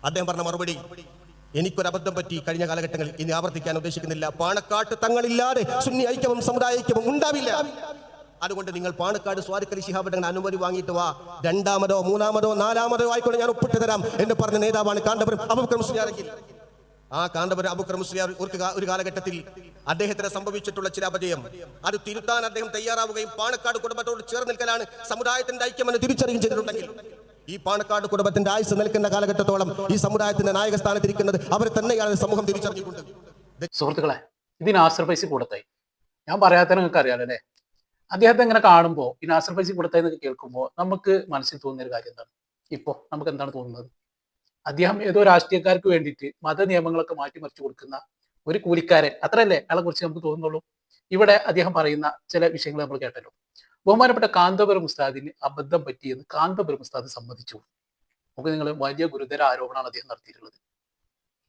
അദ്ദേഹം പറഞ്ഞ മറുപടി, എനിക്കൊരബദ്ധം പറ്റി, കഴിഞ്ഞ കാലഘട്ടങ്ങളിൽ ഇനി ആവർത്തിക്കാൻ ഉദ്ദേശിക്കുന്നില്ല. പാണക്കാട്ട് തങ്ങളില്ലാതെ സുന്നി ഐക്യവും സമുദായ ഐക്യവും ഉണ്ടാവില്ല. അതുകൊണ്ട് നിങ്ങൾ പാണക്കാട് സ്വാദിഖ് അലി ശിഹാബ് തങ്ങൾ അനുമതി വാങ്ങിയിട്ട് വാ, രണ്ടാമതോ മൂന്നാമതോ നാലാമതോ ആയിക്കോട്ടെ, ഞാൻ ഒപ്പിട്ട് തരാം എന്ന് പറഞ്ഞ നേതാവാണ് കാന്തപുരം അബൂബക്കർ മുസ്ലിയാരെങ്കിൽ. ആ കാന്തപുരം അബൂബക്കർ മുസ്ലിയാർ ഒരു കാലഘട്ടത്തിൽ അദ്ദേഹത്തിന് സംഭവിച്ചിട്ടുള്ള ചില അപജയം അത് തിരുത്താൻ അദ്ദേഹം തയ്യാറാവുകയും പാണക്കാട് കുടുംബത്തോട് ചേർന്ന് നിൽക്കലാണ് സമുദായത്തിന്റെ ഐക്യമെന്ന് തിരിച്ചറിയുകയും ചെയ്തിട്ടുണ്ടെങ്കിൽ, ഈ പാണക്കാട് കുടുംബത്തിന്റെ ആയുസ് നിൽക്കുന്ന കാലഘട്ടത്തോളം ഈ സമുദായത്തിന്റെ നായക സ്ഥാനത്തിരിക്കുന്നത് അവർ തന്നെയാണ് സമൂഹം തിരിച്ചറിഞ്ഞിട്ടുണ്ട്. സുഹൃത്തുക്കളെ, ഇത് നാസർ ഫൈസി കൂടത്തായി. ഞാൻ പറയാത്ത നിങ്ങൾക്ക് അറിയാലല്ലേ. അദ്ദേഹത്തെ ഇങ്ങനെ കാണുമ്പോൾ, ഈ നാസർ ഫൈസി കൂടത്തായി എന്നൊക്കെ കേൾക്കുമ്പോൾ നമുക്ക് മനസ്സിൽ തോന്നുന്ന ഒരു കാര്യം എന്താണ്? ഇപ്പോൾ നമുക്ക് എന്താണ് തോന്നുന്നത്? അദ്ദേഹം ഏതോ രാഷ്ട്രീയക്കാർക്ക് വേണ്ടിയിട്ട് മത നിയമങ്ങളൊക്കെ മാറ്റിമറിച്ചു കൊടുക്കുന്ന ഒരു കൂലിക്കാരൻ, അത്രയല്ലേ അയാളെ കുറിച്ച് നമുക്ക് തോന്നുന്നുള്ളൂ. ഇവിടെ അദ്ദേഹം പറയുന്ന ചില വിഷയങ്ങൾ നമ്മൾ കേട്ടല്ലോ. ബഹുമാനപ്പെട്ട കാന്തപുരം ഉസ്താദിന് അബദ്ധം പറ്റിയെന്ന് കാന്തപുരം ഉസ്താദ് സമ്മതിച്ചു. നമുക്ക് നിങ്ങൾ വലിയ ഗുരുതര ആരോപണമാണ് അദ്ദേഹം നടത്തിയിട്ടുള്ളത്.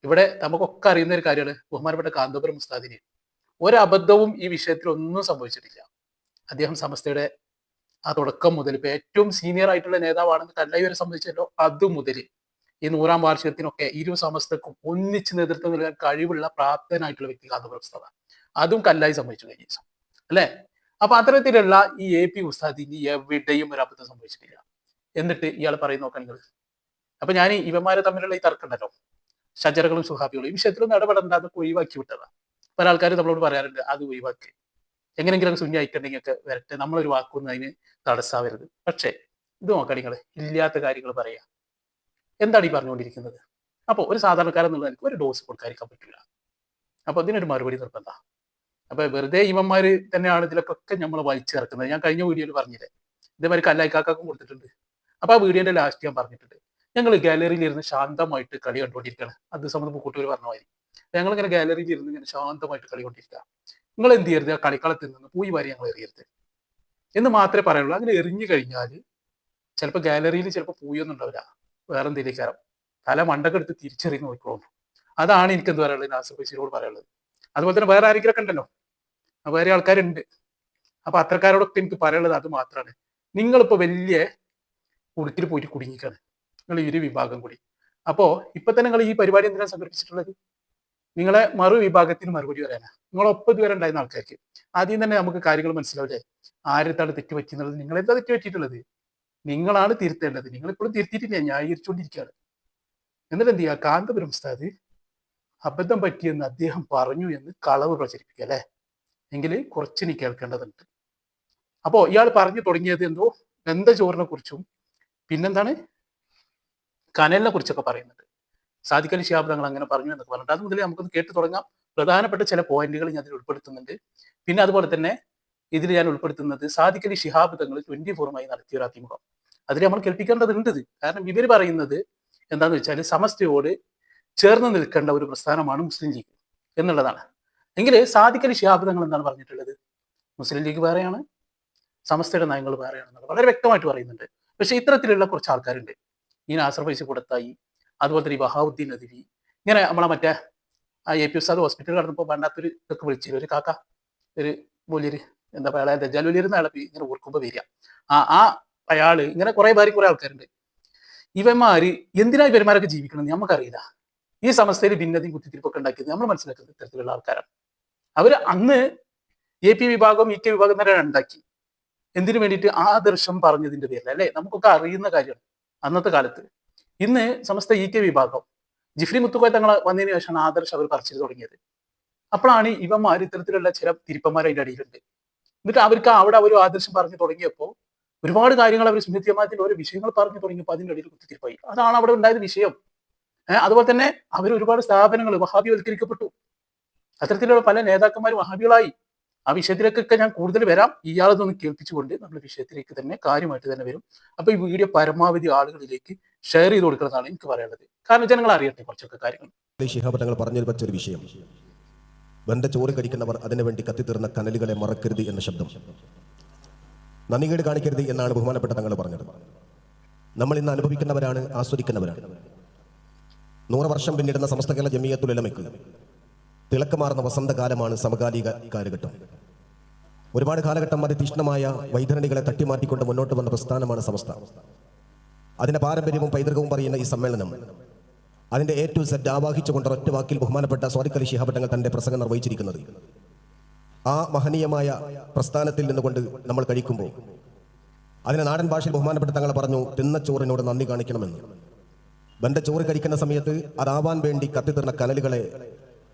ഇവിടെ നമുക്കൊക്കെ അറിയുന്ന ഒരു കാര്യമാണ്, ബഹുമാനപ്പെട്ട കാന്തപുരം ഉസ്താദിന് ഒരബദ്ധവും ഈ വിഷയത്തിൽ ഒന്നും സംഭവിച്ചിട്ടില്ല. അദ്ദേഹം സമസ്തയുടെ ആ തുടക്കം മുതൽ ഇപ്പൊ ഏറ്റവും സീനിയർ ആയിട്ടുള്ള നേതാവാണെന്ന് കല്ലായി വരെ സംബന്ധിച്ചല്ലോ, അതുമുതൽ ഈ 100ാം വാർഷികത്തിനൊക്കെ ഇരു സമസ്തക്കും ഒന്നിച്ച് നേതൃത്വം നൽകാൻ കഴിവുള്ള പ്രാപ്തനായിട്ടുള്ള വ്യക്തി കാന്തപുരം ഉസ്താദാണ്. അതും കല്ലായി സംഭവിച്ചു കഴിഞ്ഞ ദിവസം അല്ലെ. അപ്പൊ അത്തരത്തിലുള്ള ഈ AP ഉസ്താദിന് എവിടെയും ഒരു അബദ്ധം സംഭവിച്ചിട്ടില്ല. എന്നിട്ട് ഇയാൾ പറയുന്ന നോക്കണെങ്കിൽ, അപ്പൊ ഞാൻ ഇവന്മാരെ തമ്മിലുള്ള ഈ തർക്കമുണ്ടല്ലോ, ഷജറകളും സുഹാബികളും, ഈ വിഷയത്തിലൊന്നും ഇടപെടേണ്ട, അതൊക്കെ ഒഴിവാക്കി വിട്ടതാണ്. പല ആൾക്കാർ നമ്മളോട് പറയാറുണ്ട്, അത് ഒഴിവാക്കി എങ്ങനെയെങ്കിലും ശൂന്യ അയക്കണ്ടെങ്കിൽ ഒക്കെ വരട്ടെ, നമ്മളൊരു വാക്കൊന്നും അതിന് തടസ്സാവരുത്. പക്ഷേ ഇത് നോക്കാം, നിങ്ങൾ ഇല്ലാത്ത കാര്യങ്ങൾ പറയാ, എന്താണ് ഈ പറഞ്ഞുകൊണ്ടിരിക്കുന്നത്? അപ്പോൾ ഒരു സാധാരണക്കാരെന്നുള്ള എനിക്ക് ഒരു ഡോസ് കൊടുക്കാതിരിക്കാൻ പറ്റില്ല. അപ്പൊ അതിനൊരു മറുപടി നിർബന്ധ. അപ്പൊ വെറുതെ ഇവന്മാര് തന്നെയാണ് ഇതിലൊക്കെ നമ്മളെ വലിച്ചിറക്കുന്നത്. ഞാൻ കഴിഞ്ഞ വീഡിയോയിൽ പറഞ്ഞില്ലേ, ഇതേമാതിരി കല്ലായിക്കാക്കും കൊടുത്തിട്ടുണ്ട്. അപ്പൊ ആ വീഡിയോന്റെ ലാസ്റ്റ് ഞാൻ പറഞ്ഞിട്ടുണ്ട്, ഞങ്ങൾ ഗാലറിയിൽ ഇരുന്ന് ശാന്തമായിട്ട് കളി കണ്ടുകൊണ്ടിരിക്കുകയാണ്. അത് സംബന്ധം കൂട്ടുകാർ പറഞ്ഞ മാതിരി ഞങ്ങളിങ്ങനെ ഗാലറിയിൽ ഇരുന്ന് ഇങ്ങനെ ശാന്തമായിട്ട് കളി കൊണ്ടിരിക്കുക. നിങ്ങൾ എന്ത് ചെയ്യരുത്, ആ കളിക്കളത്തിൽ നിന്ന് പൂയി വാരി ഞങ്ങൾ എറിയരുത് എന്ന് മാത്രമേ പറയുള്ളൂ. അങ്ങനെ എറിഞ്ഞു കഴിഞ്ഞാൽ ചിലപ്പോൾ ഗാലറിയിൽ ചിലപ്പോൾ പൂയൊന്നും ഉണ്ടാവില്ല, വേറെ എന്തെങ്കിലും തല മണ്ടക്കെടുത്ത് തിരിച്ചെറിയുന്ന നോക്കിക്കോളൂ. അതാണ് എനിക്ക് എന്ത് പറയാനുള്ളത്, നാസർ ഫൈസിയോട് പറയാനുള്ളത്. അതുപോലെ തന്നെ വേറെ ആരെങ്കിലൊക്കെ ഉണ്ടല്ലോ, വേറെ ആൾക്കാരുണ്ട്. അപ്പൊ അത്തരക്കാരോടൊക്കെ എനിക്ക് പറയാനുള്ളത് അത് മാത്രമാണ്. നിങ്ങളിപ്പോ വലിയ കുടുക്കിൽ പോയിട്ട് കുടുങ്ങിക്കാണ്, നിങ്ങൾ ഇരു വിഭാഗം കൂടി. അപ്പോ ഇപ്പൊ തന്നെ നിങ്ങൾ ഈ പരിപാടി എന്തിനാണ് സംഘടിപ്പിച്ചിട്ടുള്ളത്? നിങ്ങളെ വിഭാഗത്തിന് മറുപടി പറയാനാ. നിങ്ങളൊപ്പം ഇതുവരെ ഉണ്ടായിരുന്ന ആൾക്കാർക്ക് ആദ്യം തന്നെ നമുക്ക് കാര്യങ്ങൾ മനസ്സിലാവില്ലേ, ആരെത്താണ് തെറ്റ് പറ്റുന്നത്, നിങ്ങൾ എന്താ തെറ്റ് പറ്റിയിട്ടുള്ളത്, നിങ്ങളാണ് തിരുത്തേണ്ടത്. നിങ്ങൾ ഇപ്പോഴും തിരുത്തിയിട്ടില്ല, ന്യായീകരിച്ചുകൊണ്ടിരിക്കുകയാണ്. എന്നിട്ട് എന്ത് ചെയ്യുക, കാന്തപുരം ഉസ്താദ് അബദ്ധം പറ്റിയെന്ന് അദ്ദേഹം പറഞ്ഞു എന്ന് കളവ് പ്രചരിപ്പിക്കുക അല്ലെ, എങ്കിൽ കുറച്ചിനി കേൾക്കേണ്ടതുണ്ട്. അപ്പോ ഇയാൾ പറഞ്ഞു തുടങ്ങിയത് എന്തോ ഗന്ധചോറിനെ കുറിച്ചും പിന്നെന്താണ് കനലിനെ കുറിച്ചൊക്കെ പറയുന്നുണ്ട്. സാദിഖ് അലി ശിഹാബ് തങ്ങൾ അങ്ങനെ പറഞ്ഞു എന്നൊക്കെ പറഞ്ഞിട്ട് അത് മുതലേ നമുക്കൊന്ന് കേട്ടു തുടങ്ങാം. പ്രധാനപ്പെട്ട ചില പോയിന്റുകൾ ഞാൻ അതിൽ ഉൾപ്പെടുത്തുന്നുണ്ട്. പിന്നെ അതുപോലെ തന്നെ ഇതിൽ ഞാൻ ഉൾപ്പെടുത്തുന്നത് സാദിഖ് അലി ശിഹാബ് തങ്ങൾ 24മായി നടത്തിയ ഒരു അഭിമുഖം, അതിൽ നമ്മൾ കേൾപ്പിക്കേണ്ടതുണ്ട്. കാരണം ഇവർ പറയുന്നത് എന്താന്ന് വെച്ചാൽ സമസ്തയോട് ചേർന്ന് നിൽക്കേണ്ട ഒരു പ്രസ്ഥാനമാണ് മുസ്ലിം ലീഗ് എന്നുള്ളതാണ്. എങ്കിൽ സാദിഖ് അലി ശിഹാബ് തങ്ങൾ എന്താണ് പറഞ്ഞിട്ടുള്ളത്? മുസ്ലിം ലീഗ് വേറെയാണ്, സമസ്തയുടെ നയങ്ങൾ വേറെയാണെന്നുള്ളത് വളരെ വ്യക്തമായിട്ട് പറയുന്നുണ്ട്. പക്ഷെ ഇത്തരത്തിലുള്ള കുറച്ച് ആൾക്കാരുണ്ട്, ഈ നാസർ ഫൈസി കൂടത്തായി, അതുപോലെ തന്നെ ഈ ബഹാവുദ്ദീൻ നദിവി, ഇങ്ങനെ നമ്മളെ മറ്റേ ആ AP ഉസ്താദ് ഹോസ്പിറ്റലിൽ കടന്നപ്പോൾ വേണ്ടാത്തൊരു ഇതൊക്കെ വിളിച്ചില്ല, ഒരു കാക്ക, ഒരു വലിയൊരു എന്താ പറയുക, ദജ്ജാൽ വലിയിരുന്ന അയാളെ ഇങ്ങനെ ഓർക്കുമ്പോൾ വരിക. അയാള് ഇങ്ങനെ കുറെ ആൾക്കാരുണ്ട്. ഇവന്മാര് എന്തിനാ ഇവന്മാരൊക്കെ ജീവിക്കണമെന്ന് നമുക്കറിയില്ല. ഈ സമസ്തയിൽ ഭിന്നതയും കുത്തിത്തിരിപ്പൊക്കെ ഉണ്ടാക്കിയത് നമ്മൾ മനസ്സിലാക്കുന്നത് ഇത്തരത്തിലുള്ള ആൾക്കാരാണ്. അവര് അന്ന് AP വിഭാഗം EK വിഭാഗം തന്നെ ഉണ്ടാക്കി. എന്തിനു വേണ്ടിയിട്ട്? ആദർശം പറഞ്ഞതിന്റെ പേരിൽ അല്ലെ, നമുക്കൊക്കെ അറിയുന്ന കാര്യമാണ് അന്നത്തെ കാലത്ത്. ഇന്ന് സമസ്ത EK വിഭാഗം ജിഫ്രി മുത്തുക്കോയ തങ്ങൾ വന്നതിന് ശേഷമാണ് ആദർശം അവർ പറിച്ചു തുടങ്ങിയത്. അപ്പോഴാണ് ഇവന്മാർ ഇത്തരത്തിലുള്ള ചില തിരുപ്പന്മാർ അതിന്റെ അടിയിലുണ്ട്. എന്നിട്ട് അവർക്ക് അവിടെ ഒരു ആദർശം പറഞ്ഞു തുടങ്ങിയപ്പോൾ ഒരുപാട് കാര്യങ്ങൾ അവർ സുന്നത്ത് ജമാഅത്തിന്റെ ഓരോ വിഷയങ്ങൾ പറഞ്ഞു തുടങ്ങിയപ്പോൾ അതിന്റെ അടിയിൽ കുത്തിത്തിരിപ്പായി. അതാണ് അവിടെ ഉണ്ടായത് വിഷയം. അതുപോലെ തന്നെ അവർ ഒരുപാട് സ്ഥാപനങ്ങൾ വഹാബിവൽക്കരിക്കപ്പെട്ടു. അത്തരത്തിലുള്ള പല നേതാക്കന്മാരും വഹാബികളായി. ആ വിഷയത്തിലേക്കൊക്കെ ഞാൻ കൂടുതൽ വരാം. ഇയാളതൊന്ന് കേൾപ്പിച്ചുകൊണ്ട് നമ്മൾ വിഷയത്തിലേക്ക് തന്നെ കാര്യമായിട്ട് തന്നെ വരും. അപ്പൊ ഈ വീഡിയോ പരമാവധി ആളുകളിലേക്ക് ഷെയർ ചെയ്ത് കൊടുക്കുന്നതാണ് എനിക്ക് പറയാനുള്ളത്. കാരണം ജനങ്ങൾ അറിയട്ടെ കുറച്ചൊക്കെ കാര്യങ്ങൾ. ശിഹാബ് തങ്ങൾ പറഞ്ഞു വെച്ചൊരു വിഷയം, വെന്ത ചോറ് കഴിക്കുന്നവർ അതിനുവേണ്ടി കത്തിത്തീർന്ന കനലുകളെ മറക്കരുത് എന്ന ശബ്ദം, നന്ദികേട് കാണിക്കരുത് എന്നാണ് ബഹുമാനപ്പെട്ട തങ്ങൾ പറഞ്ഞത്. നമ്മൾ ഇന്ന് അനുഭവിക്കുന്നവരാണ്, ആസ്വദിക്കുന്നവരാണ്. 100 വർഷം പിന്നിടുന്ന സമസ്ത കേരള ജമിയത്തുൽ ഉലമയ്ക്ക് തിളക്കമാർന്ന വസന്തകാലമാണ് സമകാലിക കാലഘട്ടം. ഒരുപാട് കാലഘട്ടം അതിതീഷ്ണമായ വൈതരണികളെ തട്ടിമാറ്റിക്കൊണ്ട് മുന്നോട്ട് വന്ന പ്രസ്ഥാനമാണ് സമസ്ത. അതിന്റെ പാരമ്പര്യവും പൈതൃകവും പറയുന്ന ഈ സമ്മേളനം അതിൻ്റെ A to Z ആവാഹിച്ചുകൊണ്ട് ഒറ്റ വാക്കിൽ ബഹുമാനപ്പെട്ട സ്വാദിഖ് അലി ശിഹാബ് തങ്ങൾ തൻ്റെ പ്രസംഗം നിർവഹിച്ചിരിക്കുന്നത്. ആ മഹനീയമായ പ്രസ്ഥാനത്തിൽ നിന്നുകൊണ്ട് നമ്മൾ കഴിക്കുമ്പോൾ അതിനെ നാടൻ ഭാഷയിൽ ബഹുമാനപ്പെട്ട തങ്ങൾ പറഞ്ഞു, തിന്ന ചോറിനോട് നന്ദി കാണിക്കണമെന്ന്. ബന്റെ ചോറ് കഴിക്കുന്ന സമയത്ത് അതാവാൻ വേണ്ടി കത്തിത്തീർന്ന കനലുകളെ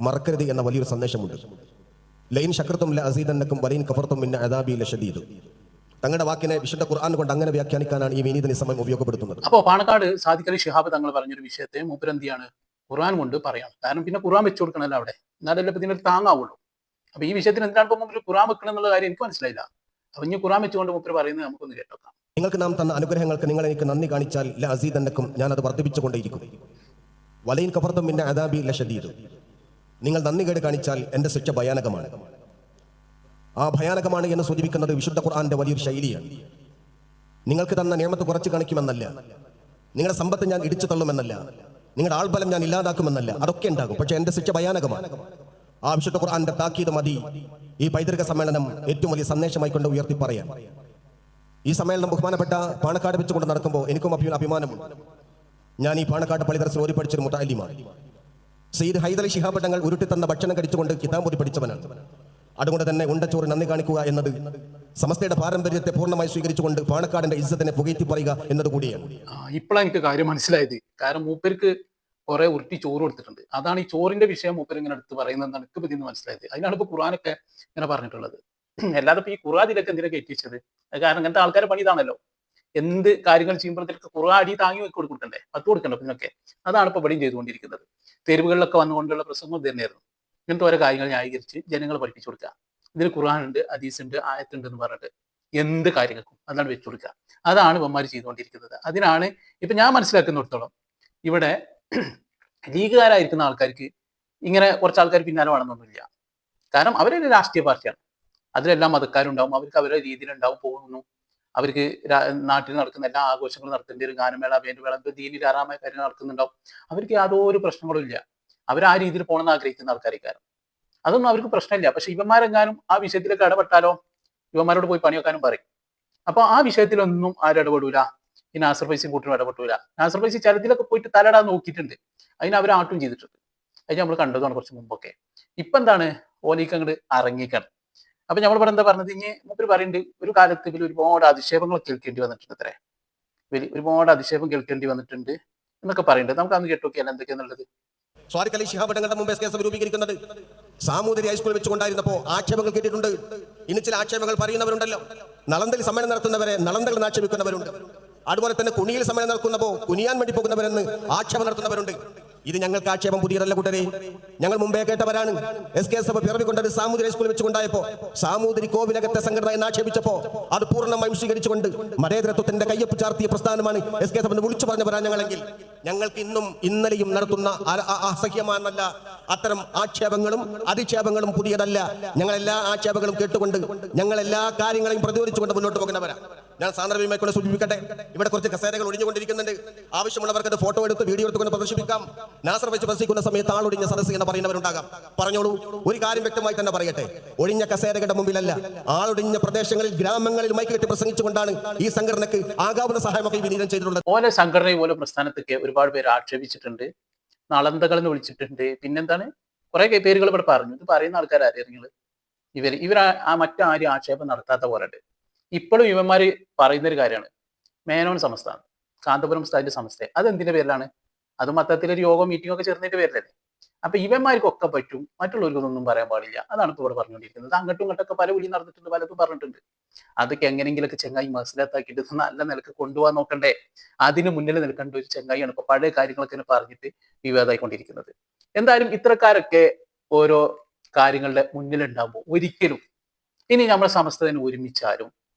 മറക്കരുത് എന്ന വലിയൊരു സന്ദേശമുണ്ട്. ലൈൻ ശക്രത്തും ലഅസീദന്നക്കും വലൈൻ കഫർത്തും മിന്ന അദാബി ലശദീദ്. തങ്ങളുടെ വാക്കിനെ വിശുദ്ധ ഖുർആൻ കൊണ്ട് അങ്ങനെ വ്യാഖ്യാനിക്കാനാണ് ഈ വിനീത നിസമയം ഉപയോഗപ്പെടുത്തുന്നത്. അപ്പോൾ പാണക്കാട് സാദിഖ് അലി ശിഹാബ് തങ്ങൾ പറഞ്ഞൊരു വിഷയത്തെ മൂപ്പരെന്തിയാണ് ഖുർആൻ കൊണ്ട് പറയാണ്. കാരണം പിന്നെ ഖുർആൻ വെച്ചു കൊടുക്കണല്ലോ അവിടെ, എന്നാലല്ലേ ഇപ്പം ഇതിനൊരു താങ്ങാവുള്ളൂ. അപ്പൊ ഈ വിഷയത്തിന് എന്തിനാണ് ഇപ്പം മുമ്പിൽ ഖുർആൻ വെക്കണം എന്നുള്ള കാര്യം എനിക്ക് മനസ്സിലായില്ല. അപ്പൊ ഇനി ഖുർആൻ വെച്ചുകൊണ്ട് മൂപ്പര് പറയുന്നത് നമുക്കൊന്ന് കേട്ടോക്കാം. നിങ്ങൾക്ക് നാം തന്ന അനുഗ്രഹങ്ങൾക്ക് നിങ്ങൾ എനിക്ക് നന്ദി കാണിച്ചാൽ ലഅസീദന്നക്കും, ഞാൻ അത് വർദ്ധിപ്പിച്ചുകൊണ്ടേയിരിക്കും. വലൈൻ കഫർത്തും മിന്ന അദാബി ലശദീദ്. നിങ്ങൾ നന്ദി കേട് കാണിച്ചാൽ എൻ്റെ ശിക്ഷ ഭയാനകമാണ്. ആ ഭയാനകമാണ് എന്ന് സൂചിപ്പിക്കുന്നത് വിശുദ്ധ ഖുർആന്റെ വലിയൊരു ശൈലിയാണ്. നിങ്ങൾക്ക് തന്ന നിയമത്ത് കുറച്ച് കാണിക്കുമെന്നല്ല, നിങ്ങളുടെ സമ്പത്ത് ഞാൻ ഇടിച്ചു തള്ളുമെന്നല്ല, നിങ്ങളുടെ ആൾബലം ഞാൻ ഇല്ലാതാക്കുമെന്നല്ല, അതൊക്കെ ഉണ്ടാകും. പക്ഷെ എൻ്റെ ശിക്ഷ ഭയാനകമാണ്. ആ വിശുദ്ധ ഖുർആന്റെ താക്കീത് മതി ഈ പൈതൃക സമ്മേളനം ഏറ്റവും വലിയ സന്ദേശമായി കൊണ്ട് ഉയർത്തി പറയാം. ഈ സമ്മേളനം ബഹുമാനപ്പെട്ട പാണക്കാട് വെച്ചുകൊണ്ട് നടക്കുമ്പോൾ എനിക്കും അഭിമാനമുണ്ട്. ഞാൻ ഈ പാണക്കാട് പള്ളിദർസിൽ ഓരി പഠിച്ചൊരു മുതഅല്ലിമാണ്. സയ്യിദ് ഹൈദർ അലി ശിഹാബ് തങ്ങൾ ഉരുട്ടി തന്ന ഭക്ഷണം കഴിച്ചുകൊണ്ട് കിതാബ് ഓതി പഠിച്ചവനാണ്. അതുകൊണ്ട് തന്നെ ഉണ്ടച്ചോറ് നന്ദി കാണിക്കുക എന്നത് സമസ്തയുടെ പാരമ്പര്യത്തെ പൂർണ്ണമായി സ്വീകരിച്ചുകൊണ്ട് പാണക്കാടിന്റെ ഇസ്സത്തിനെ പുകഴ്ത്തി പറയുക എന്നത് കൂടിയാണ്. ഇപ്പോഴാണ് എനിക്ക് കാര്യം മനസ്സിലായത്. കാരണം മൂപ്പർക്ക് കുറെ ഉരുട്ടി ചോറ് കൊടുത്തിട്ടുണ്ട്. അതാണ് ഈ ചോറിന്റെ വിഷയം മൂപ്പർ ഇങ്ങനെ എടുത്ത് പറയുന്നത് എനിക്ക് പറ്റി മനസ്സിലായത്. അതിനാണ് ഇപ്പൊ ഖുർആനൊക്കെ ഇങ്ങനെ പറഞ്ഞിട്ടുള്ളത്. അല്ലാതെ ഇപ്പൊ ഈ ഖുർആനിലൊക്കെ എന്തിനാ കയറ്റിച്ചത്? കാരണം അങ്ങനത്തെ ആൾക്കാരെ പണി ഇതാണല്ലോ. എന്ത് കാര്യങ്ങൾ ചെയ്യുമ്പോഴത്തേക്ക് ഖുർആൻ അടി താങ്ങി കൊടുക്കണ്ടേ, പത്ത് കൊടുക്കണ്ടേ ഇതിനൊക്കെ. അതാണ് ഇപ്പൊ ഇവിടെയും ചെയ്തുകൊണ്ടിരിക്കുന്നത്. തെരുവുകളിലൊക്കെ വന്നുകൊണ്ടുള്ള പ്രസംഗം തന്നെയായിരുന്നു. ഇങ്ങനത്തെ ഓരോ കാര്യങ്ങൾ ന്യായീകരിച്ച് ജനങ്ങളെ പഠിപ്പിച്ചു കൊടുക്കുക. ഇതിൽ ഖുർആൻ ഉണ്ട്, ഹദീസ് ഉണ്ട്, ആയത്തുണ്ട് എന്ന് പറഞ്ഞിട്ട് എന്ത് കാര്യങ്ങൾക്കും അതാണ് വെച്ചു കൊടുക്കുക. അതാണ് ഇവന്മാർ ചെയ്തുകൊണ്ടിരിക്കുന്നത്. അതിനാണ് ഇപ്പൊ ഞാൻ മനസ്സിലാക്കുന്നിടത്തോളം ഇവിടെ ലീഗുകാരായിരിക്കുന്ന ആൾക്കാർക്ക് ഇങ്ങനെ കുറച്ച് ആൾക്കാർ പിന്നാലെ വേണമെന്നൊന്നുമില്ല. കാരണം അവരൊരു രാഷ്ട്രീയ പാർട്ടിയാണ്. അതിലെല്ലാം മതക്കാരുണ്ടാവും, അവർക്ക് അവരുടെ രീതിയിലുണ്ടാവും പോകുന്നു. അവർക്ക് നാട്ടിൽ നടക്കുന്ന എല്ലാ ആഘോഷങ്ങളും നടത്തേണ്ട ഒരു ഗാനമേള, വേണ്ടുവേള, ദീനിൽ ആറാമായ കാര്യങ്ങൾ നടക്കുന്നുണ്ടാവും. അവർക്ക് യാതൊരു പ്രശ്നങ്ങളും ഇല്ല. അവർ ആ രീതിയിൽ പോകണമെന്ന് ആഗ്രഹിക്കുന്ന ആൾക്കാരിക്കാരും അതൊന്നും അവർക്ക് പ്രശ്നമില്ല. പക്ഷെ ഇവന്മാരെങ്ങാനും ആ വിഷയത്തിലൊക്കെ ഇടപെട്ടാലോ ഇവന്മാരോട് പോയി പണി വെക്കാനും പറയും. അപ്പൊ ആ വിഷയത്തിലൊന്നും ആരും ഇടപെടൂല. ഈ നാസർ ഫൈസി കൂട്ടിനും ഇടപെട്ടൂല. നാസർ ഫൈസി ചലത്തിലൊക്കെ പോയിട്ട് തലടാൻ നോക്കിയിട്ടുണ്ട്. അതിന് അവർ ആട്ടും ചെയ്തിട്ടുണ്ട്. അത് നമ്മൾ കണ്ടതാണ് കുറച്ച് മുമ്പൊക്കെ. ഇപ്പൊ എന്താണ് ഓലിക്ക് അങ്ങോട്ട് ഇറങ്ങിക്കാണ്. അപ്പൊ നമ്മൾ ഇവിടെ എന്താ പറഞ്ഞത്, ഇനി മൂപ്പര് പറയുന്നുണ്ട് ഒരു കാലത്ത് ഇവർ ഒരുപാട് അധിക്ഷേപങ്ങൾ കേൾക്കേണ്ടി വന്നിട്ടുണ്ട്. അത്രേ ഒരുപാട് അധിക്ഷേപം കേൾക്കേണ്ടി വന്നിട്ടുണ്ട് എന്നൊക്കെ പറയുന്നുണ്ട്. നമുക്ക് അന്ന് കേട്ടോക്കിയാൽ എന്തൊക്കെയാന്നുള്ളത്. സ്വാദിഖ് അലി ശിഹാബ് തങ്ങളുടെ മുമ്പ് SKS രൂപീകരിക്കുന്നത് സാമൂതിരി ഹൈസ്കൂളിൽ വെച്ചുകൊണ്ടായിരുന്നപ്പോൾ ആക്ഷേപങ്ങൾ കേട്ടിട്ടുണ്ട്. ഇനി ചില ആക്ഷേപങ്ങൾ പറയുന്നവരുണ്ടല്ലോ. നളന്തയിൽ സമ്മേളനം നടത്തുന്നവരെ നളന്തകൾ ആക്ഷേപിക്കുന്നവരുണ്ട്. അതുപോലെ തന്നെ കുണിയിൽ സമ്മേളനം നടക്കുന്നപ്പോൾ കുനിയാൻ വേണ്ടി പോകുന്നവരെന്ന് ആക്ഷേപം നടത്തുന്നവരുണ്ട്. ഇത് ഞങ്ങൾക്ക് ആക്ഷേപം പുതിയതല്ല കൂട്ടരെ, ഞങ്ങൾ മുമ്പേ കേട്ടവരാണ്. SKS പിറവിക്കൊണ്ടത് സാമൂതിരി ഹൈസ്കൂളിൽ വെച്ചുകൊണ്ടായപ്പോ സാമൂതിരി കോവിലകത്തെ സംഘടന എന്ന് ആക്ഷേപിച്ചപ്പോ അത് പൂർണ്ണമായും സ്വീകരിച്ചുകൊണ്ട് മതേതരത്വത്തിന്റെ കയ്യൊപ്പ് ചാർത്തിയ പ്രസ്ഥാനമാണ് SKS എന്ന് വിളിച്ചു പറഞ്ഞവരാണ് ഞങ്ങളെങ്കിൽ ഞങ്ങൾക്ക് ഇന്നും ഇന്നലെയും നടത്തുന്ന അസഹ്യമാണെന്നല്ല അത്തരം ആക്ഷേപങ്ങളും അധിക്ഷേപങ്ങളും പുതിയതല്ല. ഞങ്ങൾ എല്ലാ ആക്ഷേപങ്ങളും കേട്ടുകൊണ്ട് ഞങ്ങൾ എല്ലാ കാര്യങ്ങളെയും പ്രതിരോധിച്ചുകൊണ്ട് മുന്നോട്ട് പോകുന്നവരാ. ഞാൻ സാന്ദർഭികമായി കൊണ്ട് സൂചിപ്പിക്കട്ടെ, ഇവിടെ കുറച്ച് കസേരകൾ ഒഴിഞ്ഞുകൊണ്ടിരിക്കുന്നുണ്ട്. ആവശ്യമുള്ളവർക്ക് അത് ഫോട്ടോ എടുത്ത് വീഡിയോ എടുത്തുകൊണ്ട് പ്രദർശിപ്പിക്കാം. നാസർ വെച്ച് പ്രദർശിക്കുന്ന സമയത്ത് ആളൊഴിഞ്ഞ സദസ്സ് എന്ന് പറയുന്നവരുണ്ടാകാം. പറഞ്ഞോളൂ, ഒരു കാര്യം വ്യക്തമായി തന്നെ പറയട്ടെ, ഒഴിഞ്ഞ കസേരകളുടെ മുമ്പിലല്ല, ആളൊഴിഞ്ഞ പ്രദേശങ്ങളിൽ ഗ്രാമങ്ങളിൽ മൈക്ക് കെട്ടി പ്രസംഗിച്ചുകൊണ്ടാണ് ഈ സംഘടനക്ക് ആകാവുന്ന സഹായമൊക്കെ വിനീതം ചെയ്തിട്ടുള്ളത്. ഓരോ സംഘടന പോലെ പ്രസ്ഥാനത്തൊക്കെ ഒരുപാട് പേര് ആക്ഷേപിച്ചിട്ടുണ്ട്, നളന്തകൾ എന്ന് വിളിച്ചിട്ടുണ്ട്. പിന്നെന്താണ് കുറെ പേരുകൾ ഇവിടെ പറഞ്ഞു. ഇത് പറയുന്ന ആൾക്കാരായിരുന്നു ഇവർ മറ്റാരും ആക്ഷേപം നടത്താത്ത പോലെ. ഇപ്പോഴും ഇവന്മാര് പറയുന്ന ഒരു കാര്യമാണ് മേനോൻ സമസ്തയാണ്, കാന്തപുരം ഉസ്താദിന്റെ സമസ്ത. അതെന്തിന്റെ പേരിലാണ്? അത് മൊത്തത്തിലൊരു യോഗം മീറ്റിംഗ് ഒക്കെ ചേർന്നതിന്റെ പേരിലല്ലേ. അപ്പൊ ഇവന്മാർക്കൊക്കെ പറ്റും, മറ്റുള്ളവർക്കൊന്നും പറയാൻ പാടില്ല. അതാണ് ഇപ്പോൾ ഇവിടെ പറഞ്ഞുകൊണ്ടിരിക്കുന്നത്. അങ്ങോട്ടും ഇങ്ങോട്ടൊക്കെ പല വിളി നടന്നിട്ടുണ്ട്, പലതും പറഞ്ഞിട്ടുണ്ട്. അതൊക്കെ എങ്ങനെയെങ്കിലൊക്കെ ചെങ്ങായി മനസ്സിലാക്കിയിട്ട് നല്ല നിലക്ക് കൊണ്ടുപോകാൻ നോക്കണ്ടേ. അതിന് മുന്നിൽ നിൽക്കേണ്ട ഒരു ചെങ്ങായിയാണ് ഇപ്പൊ പഴയ കാര്യങ്ങളൊക്കെ പറഞ്ഞിട്ട് വിവാദമായിക്കൊണ്ടിരിക്കുന്നത്. എന്തായാലും ഇത്തരക്കാരൊക്കെ ഓരോ കാര്യങ്ങളുടെ മുന്നിലുണ്ടാകുമ്പോൾ ഒരിക്കലും ഇനി നമ്മുടെ സമസ്തനെ ഒരുമിച്ചാലും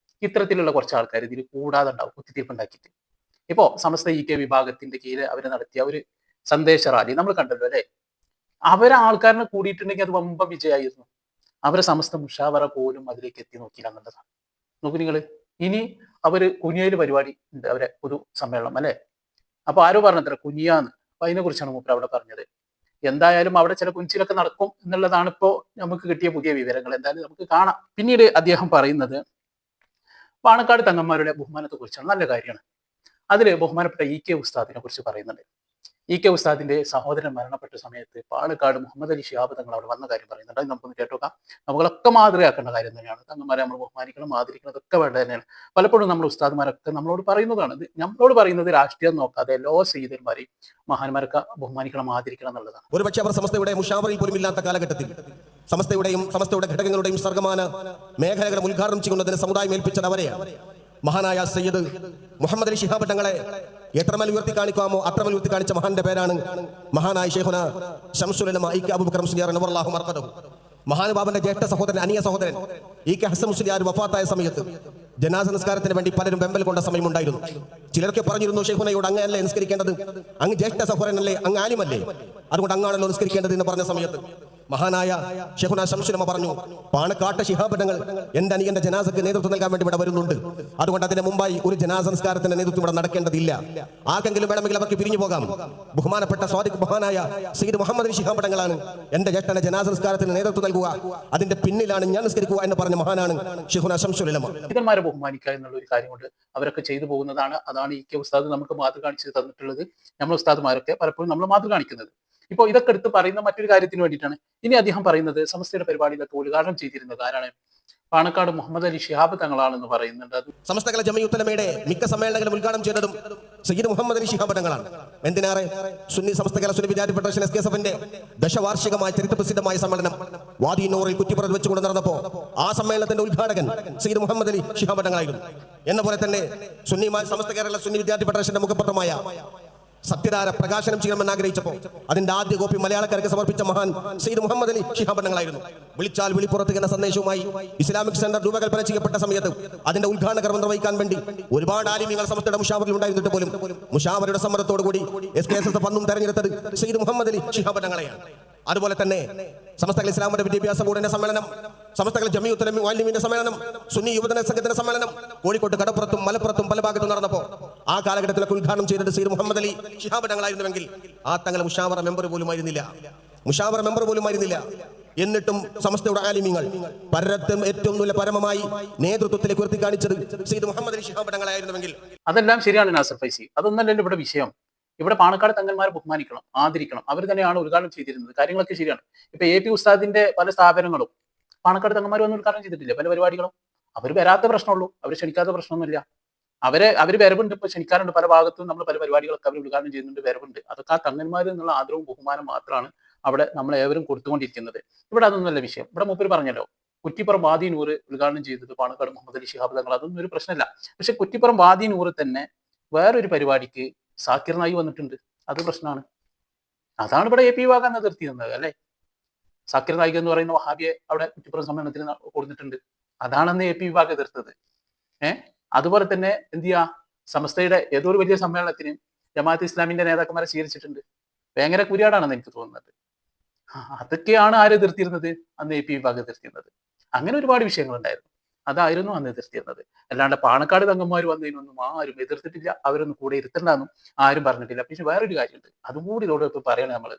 ഇത്തരത്തിലുള്ള കുറച്ച് ആൾക്കാർ ഇതിൽ കൂടാതെ ഉണ്ടാവും, കുത്തിത്തീർപ്പുണ്ടാക്കിയിട്ട്. ഇപ്പോ സമസ്ത EK വിഭാഗത്തിന്റെ കീഴിൽ അവർ നടത്തിയ ഒരു സന്ദേശ റാലി നമ്മൾ കണ്ടല്ലോ അല്ലെ. അവരെ ആൾക്കാരിനെ കൂടിയിട്ടുണ്ടെങ്കിൽ അത് വമ്പ വിജയമായിരുന്നു. അവരെ സമസ്ത മുഷാവറ പോലും അതിലേക്ക് എത്തി നോക്കിയില്ല എന്നുള്ളതാണ്. നോക്കൂ നിങ്ങൾ, ഇനി അവര് കുനിയയിൽ പരിപാടി ഉണ്ട്, അവരെ പൊതു സമ്മേളനം അല്ലെ. അപ്പൊ ആരോ പറഞ്ഞത്ര കുനിയാന്ന്. അപ്പൊ അതിനെ കുറിച്ചാണ് മൂപ്പർ അവിടെ പറഞ്ഞത്. എന്തായാലും അവിടെ ചില കുഞ്ചിലൊക്കെ നടക്കും എന്നുള്ളതാണ് ഇപ്പോ നമുക്ക് കിട്ടിയ പുതിയ വിവരങ്ങൾ. എന്തായാലും നമുക്ക് കാണാം. പിന്നീട് അദ്ദേഹം പറയുന്നത് പാണക്കാട് തങ്ങന്മാരുടെ ബഹുമാനത്തെ കുറിച്ചാണ്. നല്ല കാര്യമാണ്. അതിൽ ബഹുമാനപ്പെട്ട EK ഉസ്താദിനെ കുറിച്ച് പറയുന്നുണ്ട്. കെ ഉസ്താദിന്റെ സഹോദരൻ മരണപ്പെട്ട സമയത്ത് പാലക്കാട് മുഹമ്മദ് അലി ശിഹാബ് തങ്ങൾ അവിടെ വന്ന കാര്യം പറയുന്നുണ്ട്. അത് നമുക്കൊന്ന് കേട്ടോക്കാം. നമ്മളൊക്കെ മാതൃകയാക്കേണ്ട കാര്യം തന്നെയാണ്. തങ്ങന്മാരെ നമ്മൾ ബഹുമാനിക്കണം, ആദരിക്കണം, അതൊക്കെ വേണ്ട തന്നെയാണ്. പലപ്പോഴും നമ്മൾ ഉസ്താദ്മാരൊക്കെ നമ്മളോട് പറയുന്നതാണ്. ഇത് നമ്മളോട് പറയുന്നത് രാഷ്ട്രീയം നോക്കാതെ എല്ലാ സയ്യിദന്മാരെയും മഹാന്മാരൊക്കെ ബഹുമാനിക്കണം, ആദരിക്കണം എന്നുള്ളതാണ്. ഒരുപക്ഷെ അവർ സമസ്തയുടെ മുഷാവറിൽ പോലും ഇല്ലാത്ത കാലഘട്ടത്തിൽ സമസ്തയുടെ ഘടകങ്ങളുടെയും സർഗമാന മേഖലകളും ഉദ്ഘാടനം ചെയ്യുന്നതിന് സമുദായം ഏൽപ്പിച്ചത് അവരെയാണ്. മഹാനായ സയ്യിദ് മുഹമ്മദ് അലി ശിഹാബ് തങ്ങളെ എത്രമേൽ ഉയർത്തി കാണിക്കാമോ അത്രമേൽ ഉയർത്തി കാണിച്ച മഹാന്റെ പേരാണ് മഹാനായ ശൈഖുന ശംസുൽ ഉലമ ഇ കെ അബൂബക്കർ മുസ്ലിയാർ റളിയല്ലാഹു അൻഹു. മഹാനുഭാവന്റെ ജ്യേഷ്ഠ സഹോദരൻ, അനിയ സഹോദരൻ ഇ കെ ഹസൻ മുസ്ലിയാർ വഫാത്തായ സമയത്ത് ജനാസ നിസ്കാരത്തിന് വേണ്ടി പലരും വെമ്പൽ കൊണ്ട സമയമുണ്ടായിരുന്നു. ചിലരൊക്കെ പറഞ്ഞിരുന്നു, ശൈഖുനയോട് അങ്ങല്ലേ നിസ്കരിക്കേണ്ടത്, അങ്ങ് ജ്യേഷ്ഠ സഹോദരനല്ലേ, അങ്ങ് ആലിമല്ലേ, അതുകൊണ്ട് അങ്ങാണല്ലോ നിസ്കരിക്കേണ്ടത് എന്ന് പറഞ്ഞ സമയത്ത് മഹാനായ ശൈഖുന ശംസുൽ ഉലമ പറഞ്ഞു, പാണക്കാട്ട് ശിഹാബ് തങ്ങൾ എന്റെ അനിയന്റെ ജനാസക്ക് നേതൃത്വം നൽകാൻ വേണ്ടി ഇവിടെ വരുന്നുണ്ട്. അതുകൊണ്ട് അതിന് മുമ്പായി ഒരു ജനാസ നിസ്കാരത്തിന്റെ നേതൃത്വം ഇവിടെ നടക്കേണ്ടതില്ല. ആർക്കെങ്കിലും വേണമെങ്കിൽ അവർക്ക് പിരിഞ്ഞു പോകാം. ബഹുമാനപ്പെട്ട സ്വാദിഖ് മഹാനായ സയ്യിദ് മുഹമ്മദ് അലി ശിഹാബ് തങ്ങളാണ് എന്റെ ജ്യേഷ്ഠന്റെ ജനാസ നിസ്കാരത്തിന് നേതൃത്വം നൽകുക, അതിന്റെ പിന്നിലാണ് ഞാൻ നിസ്കരിക്കുക എന്ന് പറഞ്ഞ മഹാനാണ് ശൈഖുന ശംസുൽ ഉലമ. പണ്ഡിതന്മാരെ ബഹുമാനിക്കുക എന്നുള്ള ഒരു കാര്യം കൊണ്ട് അവരൊക്കെ ചെയ്തു പോകുന്നതാണ്. അതാണ് കെ ഉസ്താദ് നമുക്ക് മാതൃക കാണിച്ച് തന്നിട്ടുള്ളത്. നമ്മൾ ഉസ്താദ്മാരൊക്കെ പലപ്പോഴും നമ്മൾ മാതൃക കാണിക്കുന്നത്. ഇപ്പോൾ ഇതൊക്കെ എടുത്ത് പറയുന്ന മറ്റൊരു കാര്യത്തിന് വേണ്ടിയിട്ടാണ്. ഇനി അദ്ദേഹം പറയുന്നത് സമസ്തയുടെ പരിപാടിയിലൊക്കെ ഉദ്ഘാടനം ചെയ്തിരുന്നത് ആരാണ്? പാണക്കാട് മുഹമ്മദ് അലി ശിഹാബ് തങ്ങളാണെന്ന് പറയുന്നുണ്ട്. അത് സമസ്തകളെ ജമീഉത്ത് ഉലമയുടെ മിക്ക സമ്മേളനങ്ങളും ഉദ്ഘാടനം ചെയ്തതും സയ്യിദ് മുഹമ്മദ് അലി ശിഹാബ് തങ്ങളാണ്. എന്തിനാറെ സുന്നി സമസ്തകളെ സുന്നി വിദ്യാർത്ഥി ഫെഡറേഷൻ SKSF-ന്റെ ദശവാർഷികമായ ചരിത്രപ്രസിദ്ധമായ സമ്മേളനം വാദി നൂറിൽ കുറ്റിപ്പുറത്ത് വെച്ചുകൊണ്ട് നടന്നപ്പോൾ ആ സമ്മേളനത്തിന്റെ ഉദ്ഘാടകൻ സയ്യിദ് മുഹമ്മദ് അലി ശിഹാബ് തങ്ങളായിരുന്നു. എന്ന പോലെ തന്നെ സമസ്ത കേരള സുന്നി വിദ്യാർത്ഥി ഫെഡറേഷന്റെ മുഖപത്രമായ സത്യധാര പ്രകാശനം ചെയ്യണമെന്ന് ആഗ്രഹിച്ചപ്പോൾ അതിന്റെ ആദ്യ കോപ്പി മലയാളക്കാർക്ക് സമർപ്പിച്ച മഹാൻ സയ്യിദ് മുഹമ്മദ് അലി ശിഹാബ് തങ്ങളായിരുന്നു. വിളിച്ചാൽ വിളിപ്പുറത്തുന്ന സന്ദേശവുമായി ഇസ്ലാമിക് സെന്റർ രൂപകൽപ്പന ചെയ്യപ്പെട്ട സമയത്ത് അതിന്റെ ഉദ്ഘാടന കർമ്മം നിർവഹിക്കാൻ വേണ്ടി ഒരുപാട് ആലിമീങ്ങൾ സമസ്തയുടെ മുഷാവറിൽ ഉണ്ടായിരുന്നിട്ട് പോലും മുഷാവറുടെ സമ്മതത്തോടു കൂടി SKSF അന്നും തെരഞ്ഞെടുത്തത് സയ്യിദ് മുഹമ്മദ് അലി ശിഹാബ് തങ്ങളെയാണ്. അതുപോലെ തന്നെ സമസ്തകൾ ഇസ്ലാമിന്റെ വിദ്യാഭ്യാസ ബോർഡിന്റെ സമ്മേളനം, സമസ്തകൾ ജമീഉത്ത് ഉലമ മുഅല്ലിമീന്റെ സമ്മേളനം, സുന്നി യുവജന സംഘത്തിന്റെ സമ്മേളനം കോഴിക്കോട്ട്, കടപ്പുറത്തും മലപ്പുറത്തും പല ഭാഗത്തും നടന്നപ്പോൾ ആ കാലഘട്ടത്തിലൊക്കെ ഉദ്ഘാടനം ചെയ്തത് സയ്യിദ് മുഹമ്മദ് അലി ശിഹാബ് തങ്ങളായിരുന്നുവെങ്കിൽ ആ തങ്ങൾ മുഷാവറ മെമ്പർ പോലും ആയിരുന്നില്ല. എന്നിട്ടും സമസ്തയുടെ ആലിമീങ്ങൾ പരത്തും ഏറ്റവും നല്ല പരമമായി നേതൃത്വത്തിലേക്ക് ഉയർത്തി കാണിച്ചത് സയ്യിദ് മുഹമ്മദ് അലി ശിഹാബ് തങ്ങളായിരുന്നുവെങ്കിൽ അതെല്ലാം ശരിയാണ് നാസർ ഫൈസി. അതൊന്നല്ലല്ലോ ഇവിടെ വിഷയം. ഇവിടെ പാണക്കാട് തങ്ങന്മാരെ ബഹുമാനിക്കണം, ആദരിക്കണം. അവർ തന്നെയാണ് ഉദ്ഘാടനം ചെയ്തിരുന്നത്. കാര്യങ്ങളൊക്കെ ശരിയാണ്. ഇപ്പൊ AP ഉസ്താദിന്റെ പല സ്ഥാപനങ്ങളും പാണക്കാട് തങ്ങന്മാർ ഒന്നും ഉദ്ഘാടനം ചെയ്തിട്ടില്ല. പല പരിപാടികളും അവർ വരാത്ത പ്രശ്നമുള്ളൂ, അവർ ക്ഷണിക്കാത്ത പ്രശ്നമൊന്നുമില്ല. അവർ വരവുണ്ട്, ഇപ്പൊ ക്ഷണിക്കാറുണ്ട്. പല ഭാഗത്തും നമ്മൾ പല പരിപാടികളൊക്കെ അവർ ഉദ്ഘാടനം ചെയ്യുന്നുണ്ട്, വരവുണ്ട്. അതൊക്കെ ആ തങ്ങന്മാർ എന്നുള്ള ആദരവും ബഹുമാനം മാത്രമാണ് അവിടെ നമ്മൾ ഏവരും കൊടുത്തുകൊണ്ടിരിക്കുന്നത്. ഇവിടെ അതൊന്നുമല്ല വിഷയം. ഇവിടെ മൂപ്പര് പറഞ്ഞല്ലോ, കുറ്റിപ്പുറം വാദി നൂറ് ഉദ്ഘാടനം ചെയ്തത് പാണക്കാട് മുഹമ്മദ് അലി ശിഹാബ് തങ്ങൾ, അതൊന്നും ഒരു പ്രശ്നമല്ല. പക്ഷെ കുറ്റിപ്പുറം വാദി നൂറ് തന്നെ വേറൊരു പരിപാടിക്ക് സാക്കിർ നായി വന്നിട്ടുണ്ട്, അത് പ്രശ്നമാണ്. അതാണ് ഇവിടെ AP വിഭാഗം നിർത്തി തന്നത് അല്ലെ. സാക്കിർ നായിക് എന്ന് പറയുന്ന വഹാബിയെ അവിടെ കുറ്റിപ്പുറം സമ്മേളനത്തിന് കൊടുത്തിട്ടുണ്ട്. അതാണെന്ന് AP വിഭാഗം എതിർത്തത്. അതുപോലെ തന്നെ എന്ത് ചെയ്യാ, സമസ്തയുടെ ഏതോ ഒരു വലിയ സമ്മേളനത്തിന് ജമാഅത്ത് ഇസ്ലാമിന്റെ നേതാക്കന്മാരെ സ്വീകരിച്ചിട്ടുണ്ട്. ഭയങ്കര കുരിയാടാണെന്ന് എനിക്ക് തോന്നുന്നത്. അതൊക്കെയാണ് ആര് എതിർത്തിരുന്നത്? അന്ന് AP വിഭാഗം എതിർത്തിരുന്നത്. അങ്ങനെ ഒരുപാട് വിഷയങ്ങളുണ്ടായിരുന്നു. അതായിരുന്നു അന്ന് എതിർത്തിരുന്നത്. അല്ലാണ്ട് പാണക്കാട് തങ്ങന്മാർ വന്നതിനൊന്നും ആരും എതിർത്തിട്ടില്ല. അവരൊന്നും കൂടെ ഇരുത്തണ്ടെന്നും ആരും പറഞ്ഞിട്ടില്ല. പിന്നെ വേറൊരു കാര്യമുണ്ട്, അതും കൂടി ഇതോടൊപ്പം പറയണം നമ്മൾ.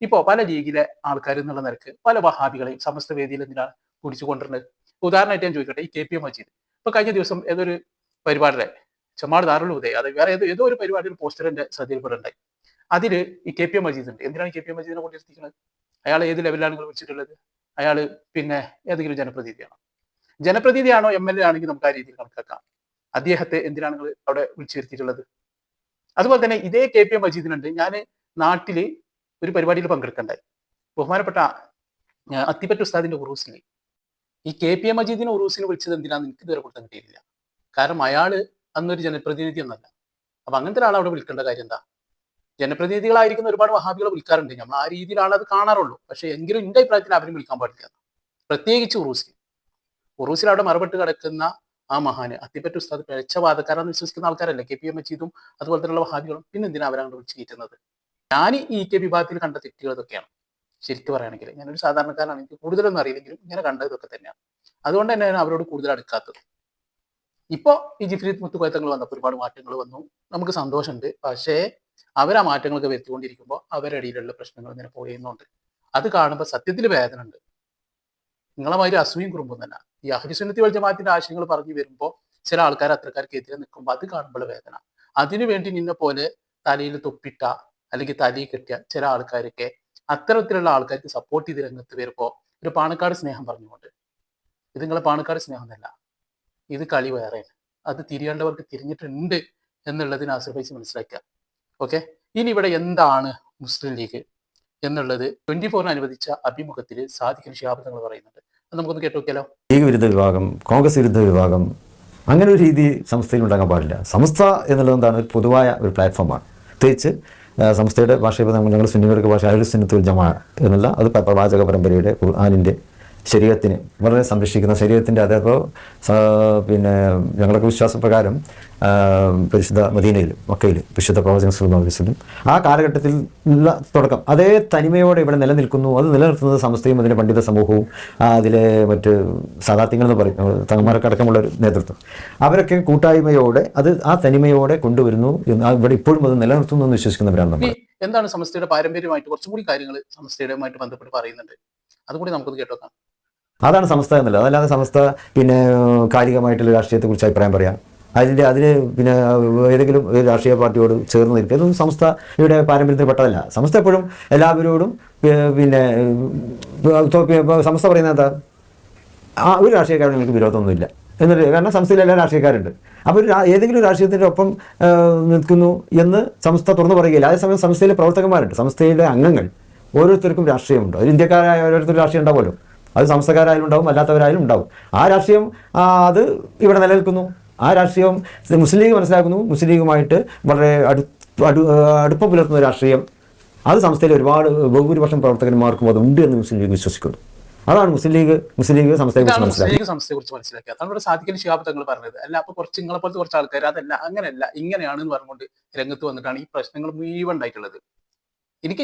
ഇപ്പോ പല ലീഗിലെ ആൾക്കാർ എന്നുള്ള നിലക്ക് പല വഹാബികളെയും സമസ്ത വേദിയിൽ എന്തിനാണ് പിടിച്ചു കൊണ്ടിരുന്നത്? ഉദാഹരണമായിട്ട് ഞാൻ ചോദിക്കട്ടെ, ഈ KPM മജീദ് ഇപ്പൊ കഴിഞ്ഞ ദിവസം ഏതൊരു പരിപാടിയുടെ ചെമ്മാട് ദാറുൽ ഹുദ, അത് വേറെ ഏതോ ഒരു പരിപാടിയിൽ പോസ്റ്ററിന്റെ ശ്രദ്ധയിൽപ്പെടുണ്ടായി. അതില് ഈ KPM മജീദ് ഉണ്ട്. എന്തിനാണ് KPM മജീദിനെ കൊണ്ടിരുത്തിക്കുന്നത്? അയാൾ ഏത് ലെവലിലാണ് നിങ്ങൾ വിളിച്ചിട്ടുള്ളത്? അയാൾ പിന്നെ ഏതെങ്കിലും ജനപ്രതിനിധിയാണോ MLA ആണെങ്കിൽ നമുക്ക് ആ രീതിയിൽ കണക്കാക്കാം. അദ്ദേഹത്തെ എന്തിനാണ് നിങ്ങൾ അവിടെ വിളിച്ചു വരുത്തിയിട്ടുള്ളത്? അതുപോലെ തന്നെ ഇതേ KPM മജീദിനുണ്ട്. ഞാൻ നാട്ടില് ഒരു പരിപാടിയിൽ പങ്കെടുക്കണ്ടായി. ബഹുമാനപ്പെട്ട അത്തിപ്പറ്റ ഉസ്താദിന്റെ ഉറൂസിൽ ഈ KPM മജീദിനെ ഉറൂസിന് വിളിച്ചത് എന്തിനാന്ന് എനിക്ക് ഇതുവരെ കൊടുക്കാൻ കിട്ടിയിട്ടില്ല. കാരണം അയാള് അന്നൊരു ജനപ്രതിനിധി ഒന്നല്ല. അപ്പൊ അങ്ങനത്തെ ഒരാൾ അവിടെ വിളിക്കേണ്ട കാര്യം എന്താ? ജനപ്രതിനിധികളായിരിക്കുന്ന ഒരുപാട് വഹാബികളെ വിളിക്കാറുണ്ട്. നമ്മൾ ആ രീതിയിലാണ് അത് കാണാറുള്ളൂ. പക്ഷെ എങ്കിലും എന്റെ അഭിപ്രായത്തിൽ അവരും വിളിക്കാൻ പാടില്ല. പ്രത്യേകിച്ച് ഉറൂസിൽ അവിടെ മറുപട്ട് കിടക്കുന്ന ആ മഹാന് അത്തിപ്പറ്റ ഉസ്താദ് പിഴച്ച വാദക്കാരെന്ന് വിശ്വസിക്കുന്ന ആൾക്കാരല്ലേ KPM മജീദും അതുപോലെ തന്നെയുള്ള വഹാബികളും. പിന്നെ എന്തിനാ അവരങ്ങോട്ട് വിളിച്ച് കയറ്റുന്നത്? ഞാൻ ഈ കെ വിഭാഗത്തിൽ കണ്ട തെറ്റുകൾ ഇതൊക്കെയാണ്. ശരിക്കും പറയുകയാണെങ്കിൽ ഞാനൊരു സാധാരണക്കാരനാണ്, എനിക്ക് കൂടുതലൊന്നും അറിയില്ലെങ്കിലും ഇങ്ങനെ കണ്ടത് ഇതൊക്കെ തന്നെയാണ്. അതുകൊണ്ട് തന്നെയാണ് അവരോട് കൂടുതൽ അടുക്കാത്തത്. ഇപ്പോ ഈ ജിഫ്രീത് മുത്തുക്കോയത്തങ്ങൾ വന്നപ്പോൾ ഒരുപാട് മാറ്റങ്ങൾ വന്നു, നമുക്ക് സന്തോഷമുണ്ട്. പക്ഷേ അവർ ആ മാറ്റങ്ങളൊക്കെ വരുത്തിക്കൊണ്ടിരിക്കുമ്പോൾ അവരുടെ ഇടയിലുള്ള പ്രശ്നങ്ങൾ ഇങ്ങനെ പോയുന്നുണ്ട്. അത് കാണുമ്പോൾ സത്യത്തിൽ വേദന ഉണ്ട്. നിങ്ങളെ മാതിരി അസൂയും കുറുമ്പും തന്നെ ഈ അഹ്ലുസുന്നത്തി വൽ ജമാഅത്തിന്റെ ആശയങ്ങൾ പറഞ്ഞു വരുമ്പോൾ ചില ആൾക്കാർ അത്രക്കാർക്ക് എതിരെ നിൽക്കുമ്പോൾ അത് കാണുമ്പോൾ വേദന. അതിനുവേണ്ടി നിന്നെ പോലെ തലയിൽ തൊപ്പിട്ട അല്ലെങ്കിൽ തലി കെട്ടിയ ചില ആൾക്കാരൊക്കെ അത്തരത്തിലുള്ള ആൾക്കാർക്ക് സപ്പോർട്ട് ചെയ്ത് രംഗത്ത് വരുമ്പോൾ ഒരു പാണക്കാട് സ്നേഹം പറഞ്ഞുകൊണ്ട് ഇത് നിങ്ങളെ പാണക്കാട് സ്നേഹം എന്നല്ല, ഇത് കളി വേറെയാണ്. അത് തിരിയേണ്ടവർക്ക് തിരിഞ്ഞിട്ടുണ്ട് എന്നുള്ളത് നാസർ ഫൈസി മനസ്സിലാക്കുക. ഓക്കെ, ഇനി ഇവിടെ എന്താണ് മുസ്ലിം ലീഗ് എന്നുള്ളത് 24 അനുവദിച്ച അഭിമുഖത്തിൽ സാദിഖ് അലി ശിഹാബ് തങ്ങൾ പറയുന്നുണ്ട്. അത് നമുക്കൊന്ന് കേട്ടു നോക്കിയാലോ. ലീഗ് വിരുദ്ധ വിഭാഗം, കോൺഗ്രസ് വിരുദ്ധ വിഭാഗം, അങ്ങനെ ഒരു രീതി സംസ്ഥയിൽ ഉണ്ടാകാൻ പാടില്ല. സംസ്ഥ എന്നുള്ളത് എന്താണ്? ഒരു പൊതുവായ ഒരു പ്ലാറ്റ്ഫോമാണ്. പ്രത്യേകിച്ച് സംസ്ഥയുടെ ഭാഷ ഇപ്പോൾ ഞങ്ങൾ സുന്നികളുടെ ഭാഷ അഹ്ലുസ് സുന്നത്തുൽ ജമാഅ എന്നുള്ള അത് പ്രവാചക പരമ്പരയുടെ ഖുർആനിൻ്റെ ശരീഅത്തിനെ വളരെ സംരക്ഷിക്കുന്ന ശരീഅത്തിൻ്റെ അതേപ്പോൾ പിന്നെ ഞങ്ങളൊക്കെ വിശ്വാസപ്രകാരം പരിശുദ്ധ മദീനയിൽ മക്കയിൽ വിശുദ്ധ പ്രവാചകൻ സല്ലല്ലാഹു അലൈഹി വസല്ലം ആ കാലഘട്ടത്തിൽ ഉള്ള തുടക്കം അതേ തനിമയോടെ ഇവിടെ നിലനിൽക്കുന്നു. അത് നിലനിർത്തുന്നത് സമസ്തയും അതിൻ്റെ പണ്ഡിത സമൂഹവും അതിലെ മറ്റ് സാദാത്യങ്ങൾ എന്ന് പറയും, തങ്ങന്മാർക്കടക്കമുള്ള ഒരു നേതൃത്വം, അവരൊക്കെ കൂട്ടായ്മയോടെ അത് ആ തനിമയോടെ കൊണ്ടുവരുന്നു. ഇവിടെ ഇപ്പോഴും അത് നിലനിർത്തുന്നു എന്ന് വിശ്വസിക്കുന്നവരാണ് നമ്മൾ. എന്താണ് സമസ്തയുടെ പാരമ്പര്യമായിട്ട് കുറച്ചും കൂടി കാര്യങ്ങൾ സമസ്തയുമായിട്ട് ബന്ധപ്പെട്ട് പറയുന്നുണ്ട്. അതുകൂടി നമുക്കൊന്ന് കേട്ടോക്കാം. അതാണ് സമസ്ത എന്നുള്ളത്. അതല്ലാതെ സമസ്ത പിന്നെ കാലികമായിട്ടുള്ള രാഷ്ട്രീയത്തെക്കുറിച്ച് അഭിപ്രായം പറയാം, അതിന് പിന്നെ ഏതെങ്കിലും ഒരു രാഷ്ട്രീയ പാർട്ടിയോട് ചേർന്ന് നിൽക്കുക, ഇതൊന്നും സംസ്ഥയുടെ പാരമ്പര്യത്തിൽപ്പെട്ടതല്ല. സംസ്ഥ എപ്പോഴും എല്ലാവരോടും പിന്നെ സംസ്ഥ പറയുന്നത് എന്താ? ഒരു രാഷ്ട്രീയക്കാരും നിങ്ങൾക്ക് വിരോധമൊന്നുമില്ല എന്നിട്ട്, കാരണം സംസ്ഥയിൽ എല്ലാ രാഷ്ട്രീയക്കാരുണ്ട്. അപ്പോൾ ഏതെങ്കിലും രാഷ്ട്രീയത്തിൻ്റെ ഒപ്പം നിൽക്കുന്നു എന്ന് സംസ്ഥ തുറന്നു പറയുകയില്ല. അതേസമയം സംസ്ഥയിലെ പ്രവർത്തകന്മാരുണ്ട്, സംസ്ഥയിലെ അംഗങ്ങൾ ഓരോരുത്തർക്കും രാഷ്ട്രീയമുണ്ട്. ഒരു ഇന്ത്യക്കാരായ ഓരോരുത്തർ രാഷ്ട്രീയം ഉണ്ടാവുമല്ലോ, അത് സംസ്ഥക്കാരായാലും ഉണ്ടാവും അല്ലാത്തവരായാലും ഉണ്ടാവും. ആ രാഷ്ട്രീയം അത് ഇവിടെ നിലനിൽക്കുന്നു. ആ രാഷ്ട്രീയം മുസ്ലിം ലീഗ് മനസ്സിലാക്കുന്നു. മുസ്ലിം ലീഗുമായിട്ട് വളരെ അടുപ്പം പുലർത്തുന്ന രാഷ്ട്രീയം അത് സംസ്ഥയിലെ ഒരുപാട് ബഹുഭൂരിപക്ഷം പ്രവർത്തകന്മാർക്കും അതുണ്ട് എന്ന് മുസ്ലിം ലീഗ് വിശ്വസിക്കുന്നു. അതാണ് മുസ്ലിം ലീഗ് സംസ്ഥയെക്കുറിച്ച് മനസ്സിലാക്കുക. നമ്മുടെ സാദിഖ് അലി ശിഹാബ് തങ്ങൾ പറഞ്ഞത് അല്ല, അപ്പൊ കുറച്ച് നിങ്ങളെ പോലത്തെ കുറച്ച് ആൾക്കാർ അതല്ല അങ്ങനെയല്ല ഇങ്ങനെയാണെന്ന് പറഞ്ഞുകൊണ്ട് രംഗത്ത് വന്നിട്ടാണ് ഈ പ്രശ്നങ്ങൾ മുഴുവൻ ഉണ്ടായിട്ടുള്ളത്.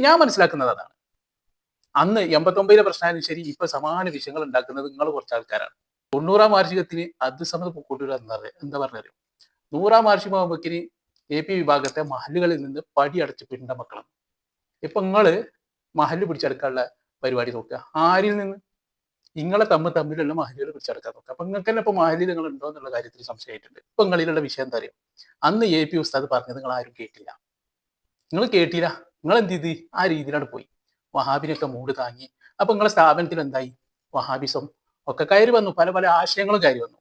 ഞാൻ മനസ്സിലാക്കുന്നത് അതാണ്. അന്ന് 89 പ്രശ്നമായാലും ശരി, ഇപ്പൊ സമാന വിഷയങ്ങൾ ഉണ്ടാക്കുന്നത് നിങ്ങൾ കുറച്ച് ആൾക്കാരാണ്. 90-ാം വാർഷികത്തിന് അബ്ദുസമദ് പൂക്കോട്ടൂർ എന്താ പറഞ്ഞത്? 100-ാം വാർഷികമാകുമ്പോഴേക്കിന് AP വിഭാഗത്തെ മഹല്ലുകളിൽ നിന്ന് പടി അടച്ച് പിണ്ട മക്കളാണ്. ഇപ്പൊ നിങ്ങള് മഹല്ല് പിടിച്ചെടുക്കാനുള്ള പരിപാടി നോക്കുക. ആരിൽ നിന്ന്? നിങ്ങളെ തമ്മിലുള്ള മഹല്ലുകൾ പിടിച്ചെടുക്കാൻ നോക്കുക. അപ്പൊ നിങ്ങൾക്ക് തന്നെ ഇപ്പൊ മഹല്ലിൽ നിങ്ങൾ ഉണ്ടോ എന്നുള്ള കാര്യത്തിൽ സംശയമായിട്ടുണ്ട്. ഇപ്പൊ നിങ്ങളിലുള്ള വിഷയം എന്താ അറിയാം? അന്ന് AP ഉസ്താദ് പറഞ്ഞത് നിങ്ങൾ ആരും കേട്ടില്ല. നിങ്ങൾ എന്ത് ചെയ്ത് ആ രീതിയിലാണ് പോയി വഹാബിനൊക്കെ മൂട് താങ്ങി. അപ്പൊ നിങ്ങളെ സ്ഥാപനത്തിൽ എന്തായി? വഹാബിസം ഒക്കെ കയറി വന്നു, പല പല ആശയങ്ങളും കയറി വന്നു,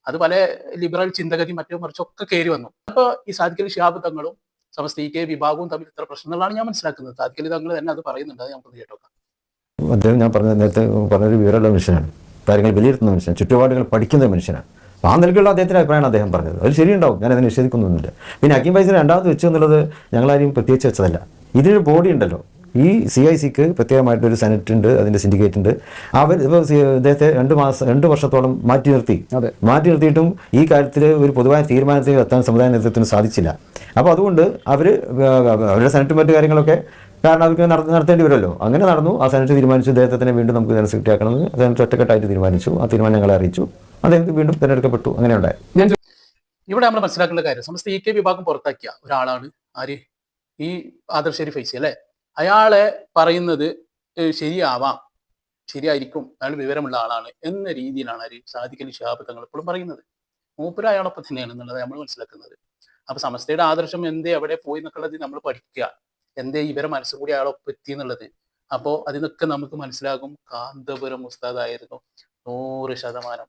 അത് പല ലിബറൽ ചിന്തഗതി മറ്റോ മറിച്ചൊക്കെ കയറി വന്നു. അപ്പൊ ഈ സാദിഖ് അലി ശിഹാബ് തങ്ങളും സമസ്ത വിഭാഗവും തമ്മിൽ ഇത്ര പ്രശ്നങ്ങളാണ് ഞാൻ മനസ്സിലാക്കുന്നത്. സാദിഖ് അലി തങ്ങൾ തന്നെ അത് പറയുന്നുണ്ട്. അത് നമുക്ക് കേട്ടോക്കാം. അദ്ദേഹം ഞാൻ നേരത്തെ പറഞ്ഞൊരു വിവരമുള്ള മനുഷ്യനാണ്, കാര്യങ്ങൾ വിലയിരുത്തുന്ന മനുഷ്യനാണ്, ചുറ്റുപാടുകൾ പഠിക്കുന്ന മനുഷ്യനാണ്. ആ നിലയ്ക്കുള്ള അദ്ദേഹത്തിൻ്റെ അഭിപ്രായമാണ് അദ്ദേഹം പറഞ്ഞത്. അത് ശരിയുണ്ടാവും, ഞാൻ അതിനെ നിഷേധിക്കുന്നൊന്നുമില്ല. പിന്നെ ഹക്കീം ഫൈസിനെ രണ്ടാമത് വെച്ചു എന്നുള്ളത് ഞങ്ങളാരും പ്രത്യേകിച്ച് വെച്ചതല്ല. ഇതിനൊരു ബോഡി ഉണ്ടല്ലോ, ഈ CICക്ക് പ്രത്യേകമായിട്ടൊരു സെനറ്റ് ഉണ്ട്, അതിൻ്റെ സിൻഡിക്കേറ്റ് ഉണ്ട്. അവർ ഇപ്പോൾ ഇദ്ദേഹത്തെ 2 വർഷത്തോളം മാറ്റി നിർത്തിയിട്ടും ഈ കാര്യത്തിൽ ഒരു പൊതുവായ തീരുമാനത്തിൽ എത്താൻ സമുദായ നേതൃത്വത്തിന് സാധിച്ചില്ല. അപ്പോൾ അതുകൊണ്ട് അവരുടെ സെനറ്റും മറ്റു കാര്യങ്ങളൊക്കെ കാരണം അവർക്ക് നടത്തേണ്ടി വരുമല്ലോ. അങ്ങനെ നടന്നു. ആ സെനറ്റ് തീരുമാനിച്ചു ഇദ്ദേഹത്തിനെ വീണ്ടും നമുക്ക് ജനറൽ സെക്രട്ടറി ആക്കണമെന്ന്. സെനറ്റ് ഒറ്റക്കെട്ടായിട്ട് തീരുമാനിച്ചു. ആ തീരുമാനം ഞങ്ങളെ അറിയിച്ചു. അദ്ദേഹം വീണ്ടും തിരഞ്ഞെടുക്കപ്പെട്ടു. അങ്ങനെ ഉണ്ടായി. ഇവിടെ നമ്മൾ മനസ്സിലാക്കേണ്ട കാര്യം, സമസ്ത EK വിഭാഗം പുറത്താക്കിയ ഒരാളാണ് ആര്? ഈ ആദർശ് ഷരീഫ് ഫൈസി അല്ലെ. അയാളെ പറയുന്നത് ശരിയായിരിക്കും, അയാൾ വിവരമുള്ള ആളാണ് എന്ന രീതിയിലാണ് സാദിഖ് അലി ശിഹാബ് തങ്ങൾ എപ്പോഴും പറയുന്നത്. മൂപ്പര് അയാളൊപ്പം തന്നെയാണ് എന്നുള്ളത് നമ്മൾ മനസ്സിലാക്കുന്നത്. അപ്പൊ സമസ്തയുടെ ആദർശം എന്തേ അവിടെ പോയി എന്നുള്ളത് നമ്മൾ പഠിക്കുക, എന്തേ ഇവരെ മനസ്സുകൂടി അയാളൊപ്പം എത്തി എന്നുള്ളത്. അപ്പോൾ അതിനൊക്കെ നമുക്ക് മനസ്സിലാകും കാന്തപുരം ഉസ്താദായിരുന്നു 100%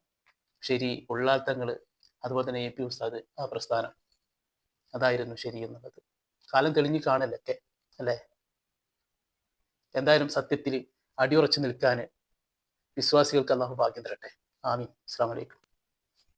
ശരി, ഉള്ളാത്തങ്ങള് അതുപോലെ തന്നെ AP ഉസ്താദ് ആ പ്രസ്ഥാനം അതായിരുന്നു ശരി എന്നുള്ളത് കാലം തെളിഞ്ഞു കാണലൊക്കെ അല്ലേ. എന്തായാലും സത്യത്തിൽ അടിയുറച്ചു നിൽക്കാൻ വിശ്വാസികൾക്ക് അല്ലാഹു ഭാഗ്യം തരട്ടെ. ആമീൻ. അസ്സലാമു അലൈക്കും.